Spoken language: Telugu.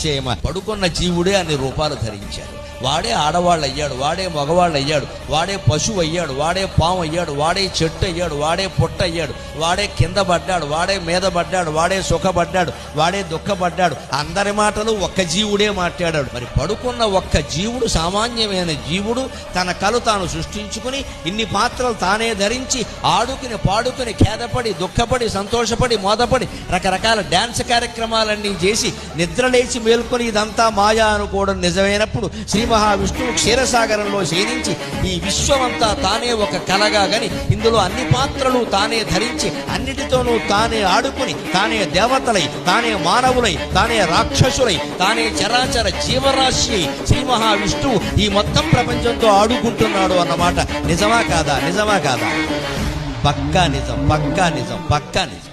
నిశ్చయమా. పడుకున్న జీవుడే అన్ని రూపాలు ధరించాడు. వాడే ఆడవాళ్ళు అయ్యాడు, వాడే మగవాళ్ళు అయ్యాడు, వాడే పశువు అయ్యాడు, వాడే పాము అయ్యాడు, వాడే చెట్టు అయ్యాడు, వాడే పొట్ట అయ్యాడు, వాడే కింద పడ్డాడు, వాడే మీద పడ్డాడు, వాడే సుఖపడ్డాడు, వాడే దుఃఖపడ్డాడు. అందరి మాటలు ఒక్క జీవుడే మాట్లాడాడు. మరి పడుకున్న ఒక్క జీవుడు, సామాన్యమైన జీవుడు, తన కలు తాను సృష్టించుకుని ఇన్ని పాత్రలు తానే ధరించి ఆడుకుని పాడుకుని ఖేదపడి దుఃఖపడి సంతోషపడి మోదపడి రకరకాల డ్యాన్స్ కార్యక్రమాలన్నీ చేసి నిద్రలేచి మేల్కొని ఇదంతా మాయా అనుకోవడం నిజమైనప్పుడు శ్రీ మహావిష్ణువు క్షీరసాగరంలో శయనించి ఈ విశ్వమంతా తానే ఒక కలగా గని ఇందులో అన్ని పాత్రలు తానే ధరించి అన్నిటితోనూ తానే ఆడుకుని తానే దేవతలై, తానే మానవులై, తానే రాక్షసులై, తానే చరాచర జీవరాశి శ్రీ మహావిష్ణువు ఈ మొత్తం ప్రపంచంతో ఆడుకుంటున్నాడు అన్నమాట. నిజమా కాదా? నిజమా కాదా? పక్కా నిజం, పక్కా నిజం, పక్కా నిజం.